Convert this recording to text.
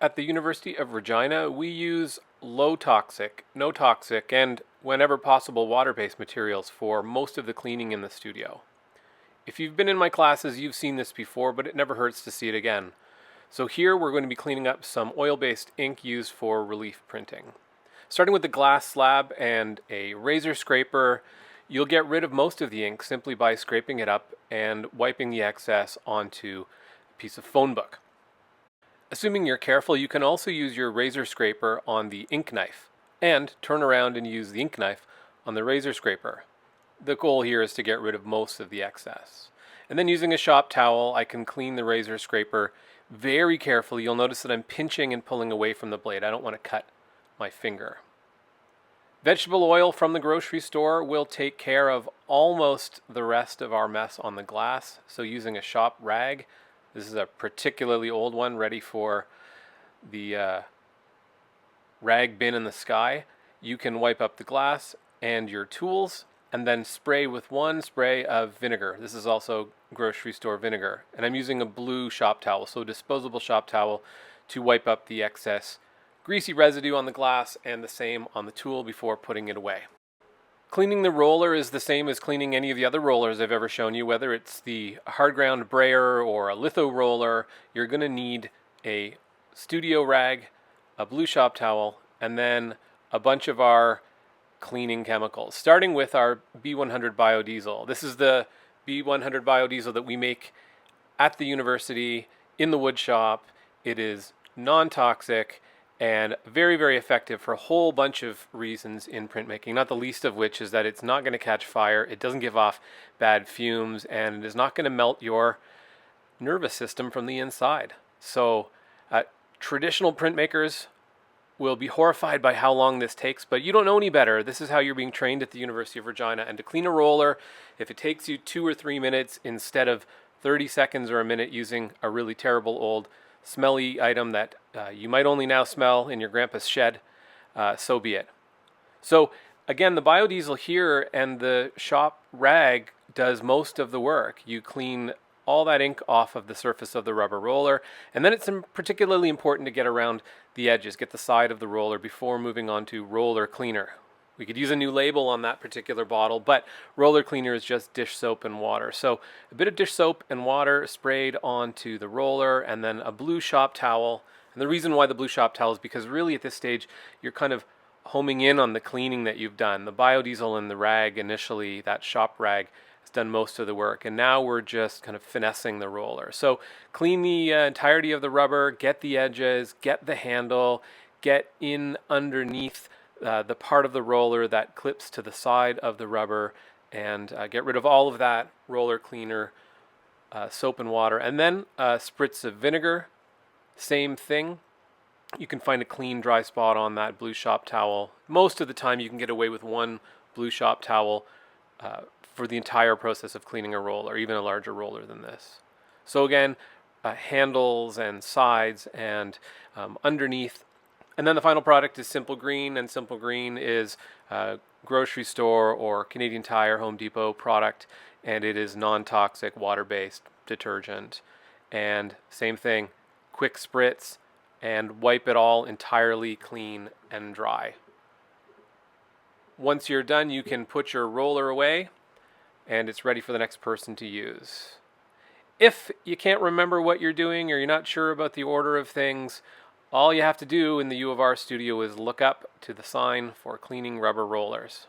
At the University of Regina, we use low toxic, no toxic, and whenever possible water-based materials for most of the cleaning in the studio. If you've been in my classes, you've seen this before, but it never hurts to see it again. So here we're going to be cleaning up some oil-based ink used for relief printing. Starting with the glass slab and a razor scraper, you'll get rid of most of the ink simply by scraping it up and wiping the excess onto a piece of phone book. Assuming you're careful, you can also use your razor scraper on the ink knife and turn around and use the ink knife on the razor scraper. The goal here is to get rid of most of the excess. And then using a shop towel, I can clean the razor scraper very carefully. You'll notice that I'm pinching and pulling away from the blade. I don't want to cut my finger. Vegetable oil from the grocery store will take care of almost the rest of our mess on the glass. So using a shop rag, this is a particularly old one, ready for the rag bin in the sky. You can wipe up the glass and your tools and then spray with one spray of vinegar. This is also grocery store vinegar. And I'm using a blue shop towel, so a disposable shop towel, to wipe up the excess greasy residue on the glass and the same on the tool before putting it away. Cleaning the roller is the same as cleaning any of the other rollers I've ever shown you, whether it's the hard ground brayer or a litho roller. You're going to need a studio rag, a blue shop towel, and then a bunch of our cleaning chemicals, starting with our B100 Biodiesel. This is the B100 Biodiesel that we make at the university in the wood shop. It is non-toxic and very, very effective for a whole bunch of reasons in printmaking, not the least of which is that it's not going to catch fire, it doesn't give off bad fumes, and it is not going to melt your nervous system from the inside. So traditional printmakers will be horrified by how long this takes, but you don't know any better. This is how you're being trained at the University of Regina. And to clean a roller, if it takes you 2 or 3 minutes instead of 30 seconds or a minute using a really terrible old smelly item that you might only now smell in your grandpa's shed, so be it. So again, the biodiesel here and the shop rag does most of the work. You clean all that ink off of the surface of the rubber roller, and then it's particularly important to get around the edges, get the side of the roller before moving on to roller cleaner. We could use a new label on that particular bottle, but roller cleaner is just dish soap and water. So a bit of dish soap and water sprayed onto the roller, and then a blue shop towel. And the reason why the blue shop towel is because really at this stage, you're kind of homing in on the cleaning that you've done. The biodiesel and the rag initially, that shop rag, has done most of the work. And now we're just kind of finessing the roller. So clean the entirety of the rubber, get the edges, get the handle, get in underneath the part of the roller that clips to the side of the rubber, and get rid of all of that roller cleaner, soap and water, and then a spritz of vinegar. Same thing. You can find a clean dry spot on that blue shop towel. Most of the time you can get away with one blue shop towel for the entire process of cleaning a roller, even a larger roller than this. So again, handles and sides and underneath. And then the final product is Simple Green, and Simple Green is a grocery store or Canadian Tire, Home Depot product, and it is non-toxic, water-based detergent. And same thing, quick spritz, and wipe it all entirely clean and dry. Once you're done, you can put your roller away, and it's ready for the next person to use. If you can't remember what you're doing or you're not sure about the order of things, all you have to do in the U of R studio is look up to the sign for cleaning rubber rollers.